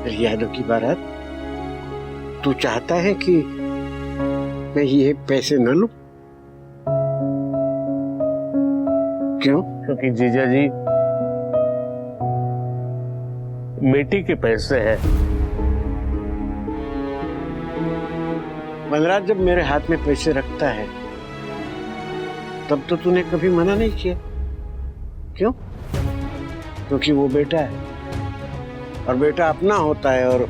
मेरी यादों की बारात, तू चाहता है कि मैं ये पैसे न लूं? क्यों? क्योंकि जीजा जी बेटी के पैसे हैं। मनराज जब मेरे हाथ में पैसे रखता है तब तो तूने कभी मना नहीं किया। क्यों? क्योंकि वो बेटा है और बेटा अपना होता है और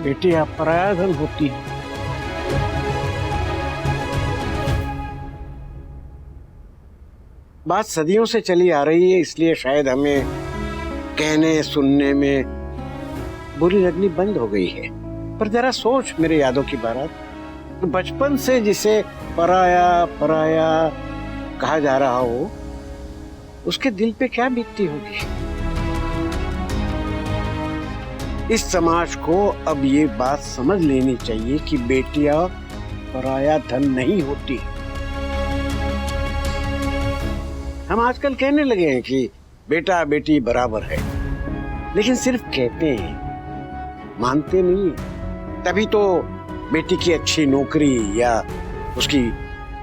बेटी पराया धन होती है। बात सदियों से चली आ रही है, इसलिए शायद हमें कहने सुनने में बुरी लगनी बंद हो गई है। पर जरा सोच मेरे यादों की बारात, बचपन से जिसे पराया पराया कहा जा रहा हो उसके दिल पे क्या बीतती होगी। इस समाज को अब ये बात समझ लेनी चाहिए कि बेटियां पराया धन नहीं होती। हम आजकल कहने लगे हैं कि बेटा बेटी बराबर है, लेकिन सिर्फ कहते हैं, मानते नहीं है। तभी तो बेटी की अच्छी नौकरी या उसकी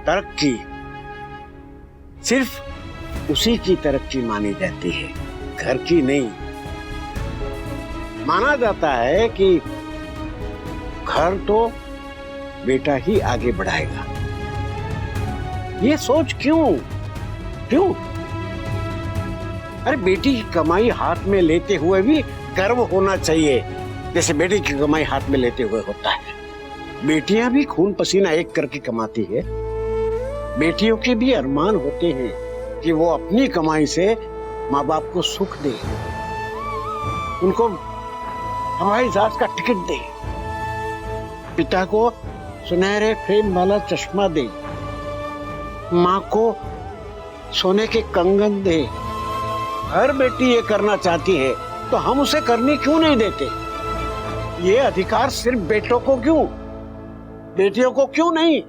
तरक्की सिर्फ उसी की तरक्की मानी जाती है, घर की नहीं। माना जाता है कि घर तो बेटा ही आगे बढ़ाएगा। ये सोच क्यों? अरे बेटी की कमाई हाथ में लेते हुए भी गर्व होना चाहिए, जैसे बेटी की कमाई हाथ में लेते हुए होता है। बेटियां भी खून पसीना एक करके कमाती है। बेटियों के भी अरमान होते हैं कि वो अपनी कमाई से माँ बाप को सुख दे, उनको हवाई जहाज का टिकट दे, पिता को सुनहरे फ्रेम वाला चश्मा दे, माँ को सोने के कंगन दे। हर बेटी ये करना चाहती है, तो हम उसे करने क्यों नहीं देते? ये अधिकार सिर्फ बेटों को क्यों, बेटियों को क्यों नहीं?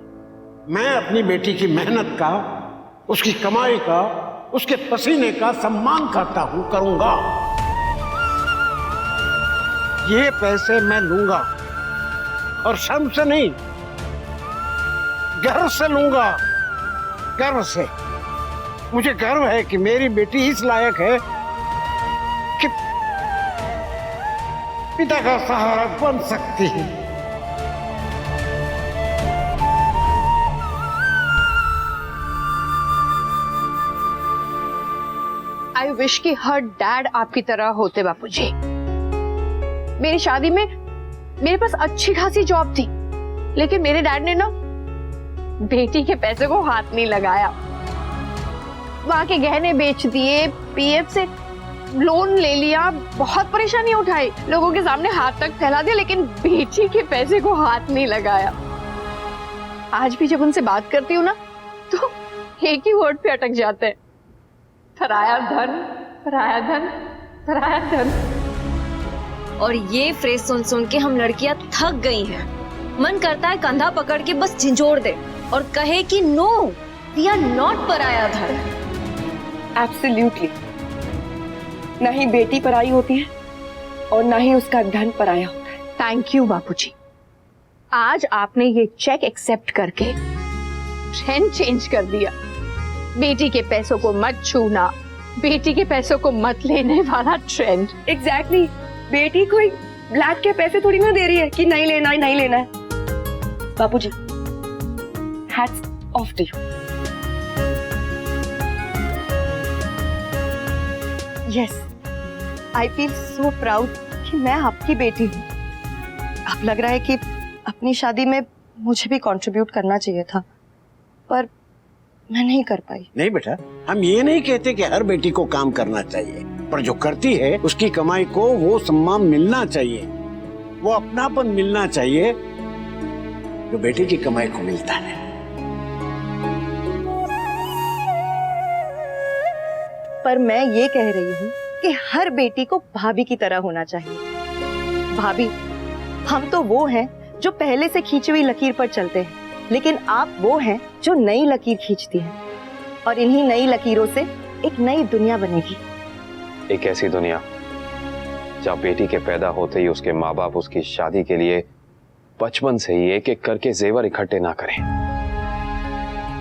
मैं अपनी बेटी की मेहनत का, उसकी कमाई का, उसके पसीने का सम्मान करता हूं, करूंगा। ये पैसे मैं लूंगा और शर्म से नहीं, गर्व से लूंगा, गर्व से। मुझे गर्व है कि मेरी बेटी इस लायक है कि पिता का सहारा बन सकती है। आई विश कि हर डैड आपकी तरह होते बापूजी। मेरी शादी में मेरे पास अच्छी खासी जॉब थी, लेकिन मेरे डैड ने ना बेटी के पैसे को हाथ नहीं लगाया। वहां के गहने बेच दिए, पीएफ से लोन ले लिया, बहुत परेशानी उठाई, लोगों के सामने हाथ तक फैला दिया, लेकिन बेटी के पैसे को हाथ नहीं लगाया। आज भी जब उनसे बात करती हूँ ना, तो एक ही वर्ड पे अटक जाते हैं, पराया धन, पराया धन, पराया धन। और ये फ्रेज सुन सुन के हम लड़कियां थक गई हैं। मन करता है कंधा पकड़ के बस झिंझोड़ दे और कहे कि नो, वी आर नॉट पराया धन। एब्सोल्युटली, ना ही बेटी पराई होती है और ना ही उसका धन पराया होता है। थैंक यू बापूजी, आज आपने ये चेक एक्सेप्ट करके ट्रेंड चेंज कर दिया। बेटी के पैसों को मत छूना, बेटी के पैसों को मत लेने वाला ट्रेंड। एग्जैक्टली, बेटी कोई ब्लैक के पैसे थोड़ी ना दे रही है कि नहीं लेना है, नहीं लेना है। Bapuji, hats off to you. Yes, I feel so proud कि मैं आपकी बेटी हूँ। अब लग रहा है कि अपनी शादी में मुझे भी कंट्रीब्यूट करना चाहिए था, पर मैं नहीं कर पाई। नहीं बेटा, हम ये नहीं कहते कि हर बेटी को काम करना चाहिए, पर जो करती है उसकी कमाई को वो सम्मान मिलना चाहिए, वो अपनापन मिलना चाहिए जो बेटी की कमाई को मिलता है। पर मैं ये कह रही हूँ कि हर बेटी को भाभी की तरह होना चाहिए। भाभी, हम तो वो हैं जो पहले से खींची हुई लकीर पर चलते हैं, लेकिन आप वो हैं जो नई लकीर खींचती हैं, और इन्हीं नई लकीरों से एक नई दुनिया बनेगी। एक ऐसी दुनिया जहाँ बेटी के पैदा होते ही उसके माँ बाप उसकी शादी के लिए बचपन से ही एक एक करके जेवर इकट्ठे ना करें।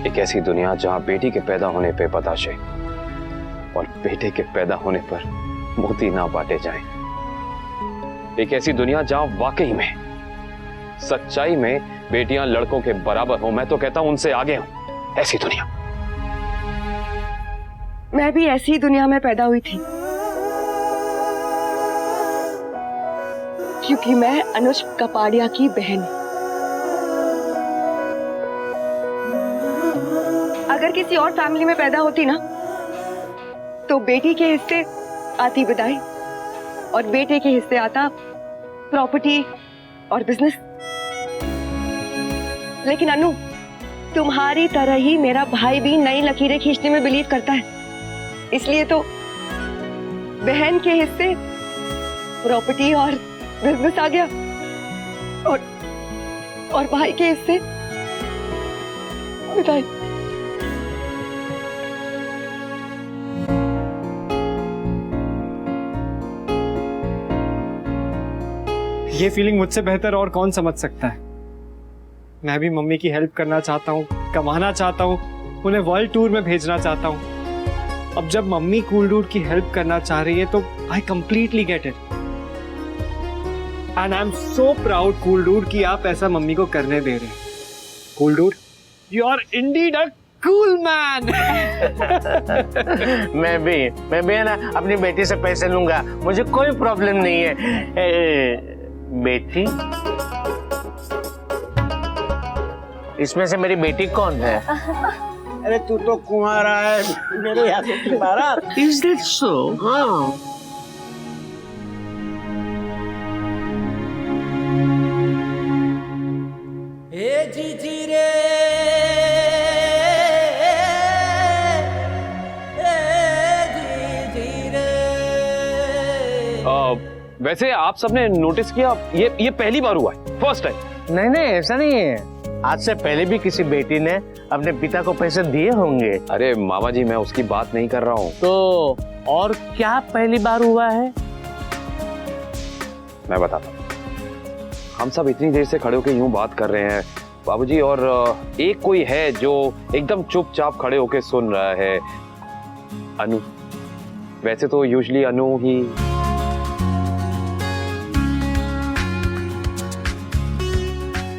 एक ऐसी दुनिया जहाँ बेटी के पैदा होने पे बताशे और बेटे के पैदा होने पर मोती ना बांटे जाएं। एक ऐसी दुनिया जहाँ वाकई में सच्चाई में बेटियां लड़कों के बराबर हों, मैं तो कहता हूं उनसे आगे हों। ऐसी दुनिया। मैं भी ऐसी ही दुनिया में पैदा हुई थी, क्योंकि मैं अनुज कपाड़िया की बहन हूं। अगर किसी और फैमिली में पैदा होती ना, तो बेटी के हिस्से आती बधाई और बेटे के हिस्से आता प्रॉपर्टी और बिजनेस। लेकिन अनु, तुम्हारी तरह ही मेरा भाई भी नई लकीरें खींचने में बिलीव करता है, इसलिए तो बहन के हिस्से प्रॉपर्टी और बिजनेस आ गया और भाई के हिस्से बधाई। ये फीलिंग मुझसे बेहतर और कौन समझ सकता है। मैं भी मम्मी की हेल्प करना चाहता हूँ, कमाना चाहता हूँ, उन्हें वर्ल्ड टूर में भेजना चाहता हूँ। अब जब मम्मी कूल डूड की हेल्प करना चाह रही है तो I completely get it and I am so proud cool dude कि आप ऐसा मम्मी को करने दे रहे हैं। Cool dude, you are indeed a cool man. मैं भी है ना अपनी बेटी से पैसे लूंगा, मुझे कोई प्रॉब्लम नहीं है। बेटी, इसमें से मेरी बेटी कौन है? अरे तू तो कुंवारा है, मेरे यहाँ की बारात। Is that so? हाँ। वैसे आप सबने नोटिस किया, ये पहली बार हुआ है, फर्स्ट टाइम। नहीं ऐसा नहीं है, आज से पहले भी किसी बेटी ने अपने पिता को पैसे दिए होंगे। अरे मामा जी, मैं उसकी बात नहीं कर रहा हूँ। तो और क्या पहली बार हुआ है? मैं बताता हूँ। हम सब इतनी देर से खड़े होकर यूं बात कर रहे हैं बाबूजी, और एक कोई है जो एकदम चुपचाप खड़े होकर सुन रहा है। अनु। वैसे तो यूजुअली अनु ही।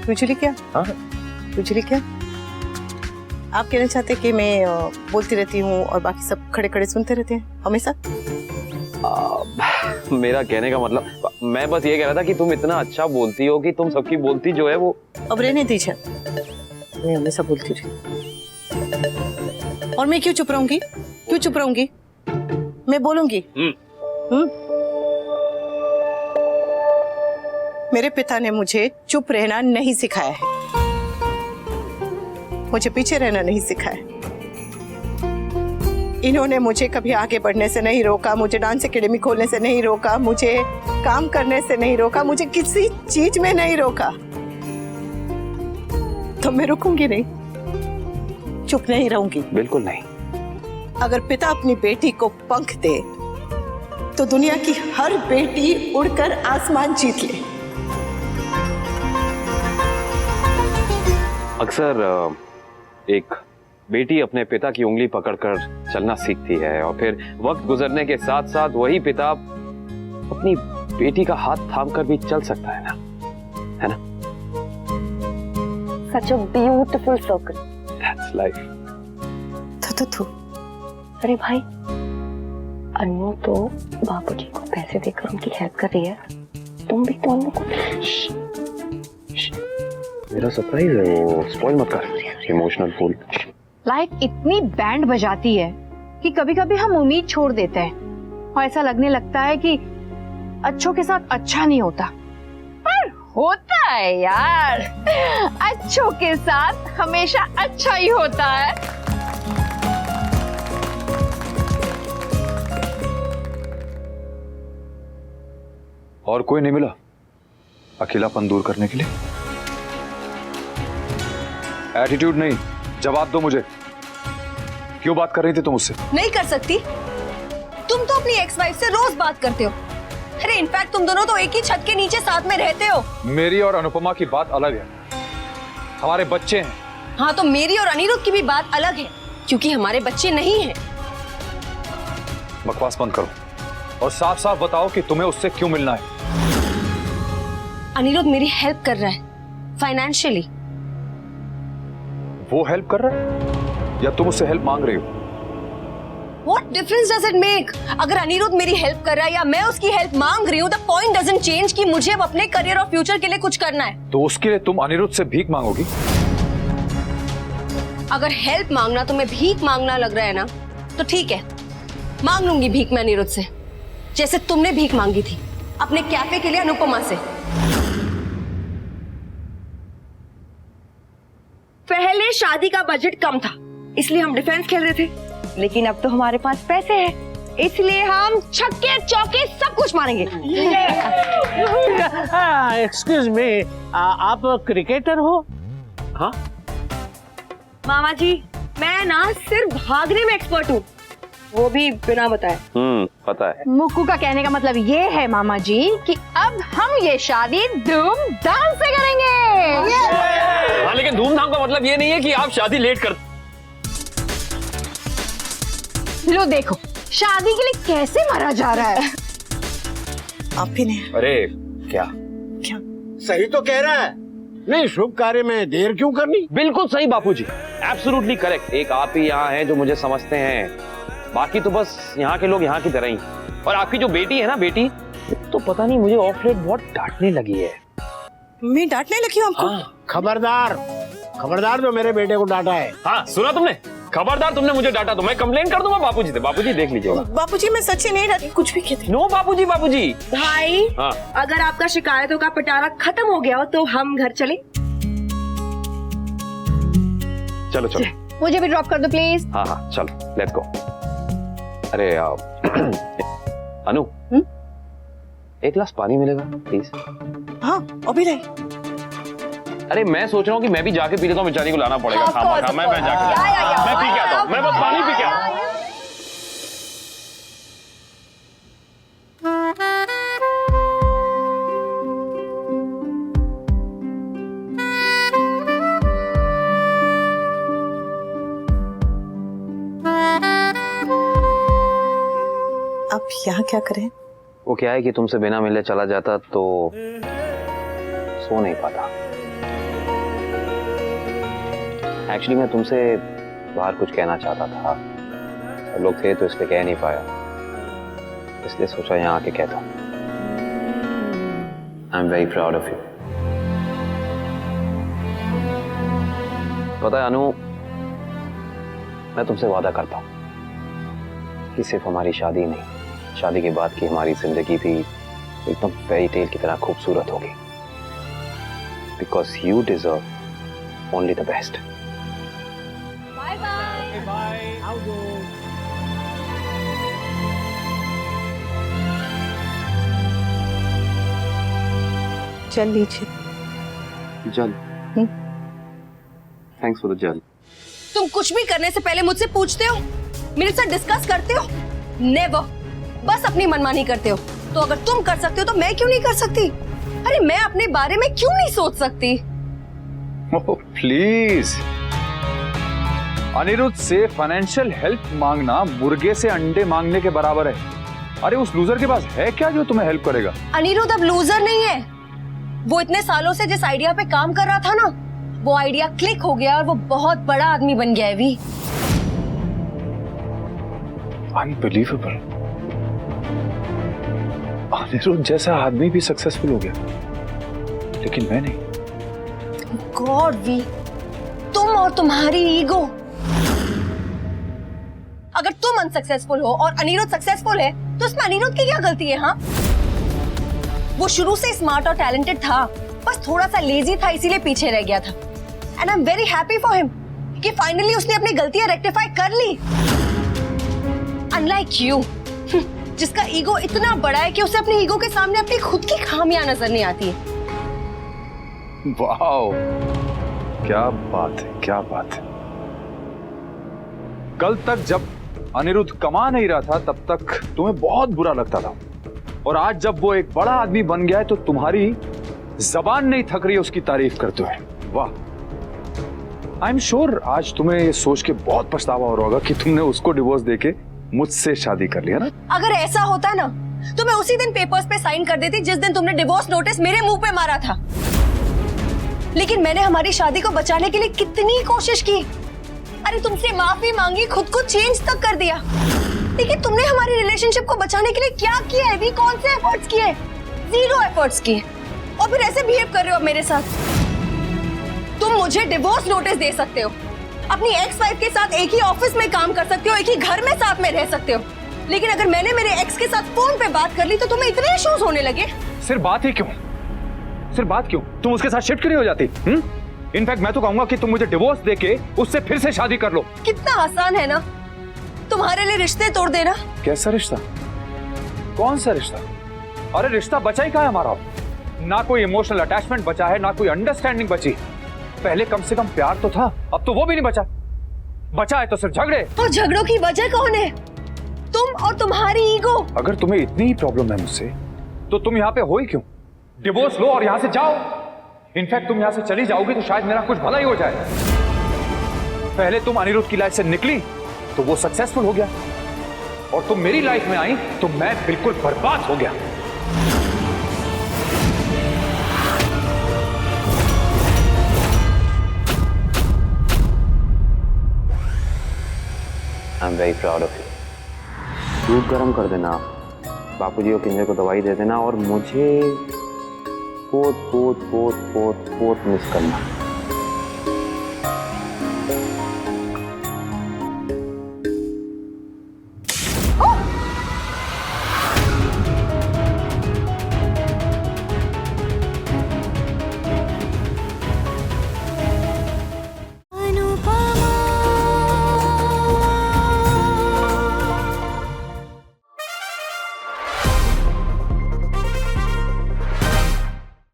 यूजुअली क्या? हाँ, यूजुअली क्या? आप कहना चाहते कि मैं बोलती रहती हूँ और बाकी सब खड़े खड़े सुनते रहते हैं हमेशा? मेरा कहने का मतलब, मैं बस ये कह रहा था कि तुम इतना अच्छा बोलती हो कि तुम सबकी बोलती जो है वो। अब रहने दीजिए, मैं हमेशा बोलती रही। और मैं क्यों चुप रहूंगी? क्यों चुप रहूंगी? मैं बोलूंगी। मेरे पिता ने मुझे चुप रहना नहीं सिखाया है, मुझे पीछे रहना नहीं सिखाया। इन्होंने मुझे कभी आगे बढ़ने से नहीं रोका, मुझे डांस एकेडमी खोलने से नहीं रोका, मुझे काम करने से नहीं रोका, मुझे किसी चीज में नहीं रोका। तो मैं रुकूंगी नहीं, चुप नहीं रहूंगी। बिल्कुल नहीं। अगर पिता अपनी बेटी को पंख दे तो दुनिया की हर बेटी उड़कर आसमान जीत ले। अक्सर एक बेटी अपने पिता की उंगली पकड़कर चलना सीखती है, और फिर वक्त गुजरने के साथ साथ वही पिता अपनी बेटी का हाथ थामकर भी चल सकता है ना? Such a beautiful circle. That's life. थू। अरे भाई, अनु तो बाबूजी को पैसे देकर उनकी हेल्प कर रही है, तुम भी तो अनु को। मेरा सरप्राइज है, वो स्पॉइल मत कर, इमोशनल फूल। लाइफ इतनी बैंड बजाती है कि कभी कभी हम उम्मीद छोड़ देते हैं और ऐसा लगने लगता है कि अच्छों के साथ अच्छा नहीं होता, पर होता है यार। अच्छों के साथ हमेशा अच्छा ही होता है। और कोई नहीं मिला अकेलापन दूर करने के लिए? एटीट्यूड नहीं, जवाब दो मुझे। क्यों बात कर रही थी तुम मुझसे? नहीं कर सकती। तुम तो अपनी एक्स वाइफ से रोज बात करते हो, अरे इनफैक्ट तुम दोनों तो एक ही छत के नीचे साथ में रहते हो। मेरी और अनुपमा की बात अलग है, हमारे बच्चे हैं। हाँ तो मेरी और अनिरुद्ध की भी बात अलग है, क्योंकि हमारे बच्चे नहीं हैं। बकवास बंद करो और साफ साफ बताओ कि तुम्हें उससे क्यों मिलना है। अनिरुद्ध मेरी हेल्प कर रहा है फाइनेंशियली। वो हेल्प कर रहा है या तुम उससे हेल्प मांग रही हो? What difference does it make? अगर अनिरुद्ध मेरी हेल्प कर रहा है या मैं उसकी हेल्प मांग रही हूँ, the point doesn't change कि मुझे अब अपने करियर और फ्यूचर के लिए कुछ करना है। तो उसके लिए तुम अनिरुद्ध से भीख मांगोगी? अगर हेल्प मांगना तुम्हें भीख मांगना लग रहा है ना, तो ठीक है, मांग लूंगी भीख मैं अनिरुद्ध से, जैसे तुमने भीख मांगी थी अपने कैफे के लिए अनुपमा से। पहले शादी का बजट कम था, इसलिए हम डिफेंस खेल रहे थे, लेकिन अब तो हमारे पास पैसे हैं, इसलिए हम छक्के चौके सब कुछ मारेंगे। एक्सक्यूज मी, आप क्रिकेटर हो? हाँ मामा जी, मैं ना सिर्फ भागने में एक्सपर्ट हूँ, वो भी बिना बताए। पता है। मुक्कू का कहने का मतलब ये है मामा जी कि अब हम ये शादी धूमधाम से करेंगे। हाँ, लेकिन धूमधाम का मतलब ये नहीं है कि आप शादी लेट कर। लो देखो, शादी के लिए कैसे मरा जा रहा है। आप ही ने। अरे क्या सही तो कह रहा है, नहीं शुभ कार्य में देर क्यों करनी। बिल्कुल सही बापूजी, एब्सोल्युटली करेक्ट। एक आप ही यहाँ हैं जो मुझे समझते हैं, बाकी तो बस यहाँ के लोग यहाँ की तरह ही। और आपकी जो बेटी है ना, बेटी तो पता नहीं मुझे ऑफ लेट बहुत डांटने लगी है। मैं डांटने लगी हूँ आपको? हाँ। खबरदार खबरदार जो मेरे बेटे को डांटा है। हाँ सुना तुमने, खबरदार तुमने मुझे डांटा तो मैं कंप्लेन कर दूंगा बापूजी से। बापूजी देख लीजिएगा। बापूजी मैं सच्ची नहीं डांटी, कुछ भी कहती। नो बापूजी, बापूजी। भाई हाँ। अगर आपका शिकायतों का पिटारा खत्म हो गया हो तो हम घर चले। चलो चलो, मुझे भी ड्रॉप कर दो प्लीज। हाँ हाँ चलो, लेट्स गो। अरे अनु, एक गिलास पानी मिलेगा प्लीज? हाँ अभी रही। अरे मैं सोच रहा हूँ कि मैं भी जाके पी लेता हूँ, बेचारी को लाना पड़ेगा। मैं जाके मैं पी के आता हूँ, मैं बस पानी पी के आता हूँ। अब यहाँ क्या करें? वो क्या है कि तुमसे बिना मिले चला जाता तो सो नहीं पाता। एक्चुअली मैं तुमसे बाहर कुछ कहना चाहता था, सब लोग थे तो इसलिए कह नहीं पाया, इसलिए सोचा यहाँ आके कहता हूँ। I am very proud of you. पता है अनु, मैं तुमसे वादा करता हूँ कि सिर्फ हमारी शादी नहीं, शादी के बाद की हमारी जिंदगी भी एकदम फेरी टेल की तरह खूबसूरत होगी। Because you deserve only the best. Bye bye. चल लीजिए। जल। थैंक्स फॉर द जल। तुम कुछ भी करने से पहले मुझसे पूछते हो, मेरे साथ डिस्कस करते हो? नेवर। बस अपनी मनमानी करते हो। तो अगर तुम कर सकते हो तो मैं क्यों नहीं कर सकती? अरे मैं अपने बारे में क्यों नहीं सोच सकती? ओह प्लीज, अनिरुद्ध से फाइनेंशियल हेल्प मांगना मुर्गे से अंडे मांगने के बराबर है। अरे उस लूजर के पास है क्या जो तुम्हें हेल्प करेगा? अनिरुद्ध अब लूजर नहीं है। वो इतने सालों से जिस आइडिया पे काम कर रहा था ना, वो आइडिया क्लिक हो गया और वो बहुत बड़ा आदमी बन गया है। भी अनबिलीवेबल, अनिरुद्ध जैसा आदमी भी सक्सेसफुल हो गया, लेकिन मैं नहीं। गॉड वी, तुम और तुम्हारी ईगो। अगर तुम अनसक्सेसफुल हो और अनिरुद्ध सक्सेसफुल है तो इसमें अनिरुद्ध की क्या गलती है? हाँ, वो शुरू से स्मार्ट और टैलेंटेड था, बस थोड़ा सा लेजी था, इसीलिए पीछे रह गया था। And I am very happy for him कि फाइनली उसने अपनी गलतियां रेक्टिफाई कर ली। अनलाइक यू, जिसका ईगो इतना बड़ा है कि उसे अपनी ईगो के सामने अपनी खुद की खामियां नजर नहीं आती है। वाओ, क्या बात है, क्या बात है। कल तक जब अनिरुद्ध कमा नहीं रहा था तब तक तुम्हें बहुत बुरा लगता था, और आज जब वो एक बड़ा आदमी बन गया है तो तुम्हारी जबान नहीं थक रही उसकी तारीफ करते हुए। वाह। आई एम श्योर आज तुम्हें ये सोच के बहुत पछतावा हो रहा होगा कि तुमने उसको डिवोर्स देके मुझसे शादी कर लिया ना। अगर ऐसा होता ना तो मैं उसी दिन पेपर्स पे साइन कर देती जिस दिन तुमने डिवोर्स नोटिस मेरे मुंह पे मारा था। लेकिन मैंने हमारी शादी को बचाने के लिए कितनी कोशिश की। अरे तुमसे माफी मांगी, खुद को चेंज तक कर दिया, लेकिन तुमने हमारी रिलेशनशिप को बचाने के लिए क्या किया है? भी कौन से एफर्ट्स किए? 0 एफर्ट्स किए। और फिर ऐसे बिहेव कर रहे हो मेरे साथ। तुम मुझे डिवोर्स नोटिस दे सकते हो, अपनी एक्स वाइफ के साथ एक ही ऑफिस में काम कर सकते हो, एक ही घर में साथ में रह सकते हो, लेकिन अगर मैंने मेरे एक्स के साथ फोन पे बात कर ली तो तुम्हें इतने इश्यूज होने लगे। सिर्फ बात ही क्यों? सिर्फ बात क्यों? तुम उसके साथ शिफ्ट क्यों नहीं हो जाती? इनफैक्ट मैं तो कहूंगा कि तुम मुझे डिवोर्स देके उससे फिर से शादी कर लो। कितना आसान है ना तुम्हारे लिए रिश्ते तोड़ देना। कैसा रिश्ता? कौन सा रिश्ता? अरे रिश्ता बचा ही कहाँ है हमारा? ना कोई इमोशनल अटैचमेंट बचा है, ना कोई अंडरस्टैंडिंग बची। पहले कम से कम प्यार तो था, अब तो वो भी नहीं बचा। बचा है तो सिर्फ झगड़े। और झगड़ों की वजह कौन है? तुम और तुम्हारी ईगो। अगर तुम्हें इतनी ही प्रॉब्लम है मुझसे तो तुम यहाँ पे हो ही क्यों? डिवोर्स लो और यहाँ से जाओ। इनफैक्ट तुम यहाँ से चली जाओगी तो शायद मेरा कुछ भला ही हो जाए। पहले तुम अनिरुद्ध की लाइफ से निकली तो वो सक्सेसफुल हो गया, और तुम मेरी लाइफ में आई तो मैं बिल्कुल बर्बाद हो गया। I am very proud of you. दूध गर्म कर देना, बापूजी और किंजर को दवाई दे देना, और मुझे बहुत बहुत बहुत बहुत बहुत मिस करना।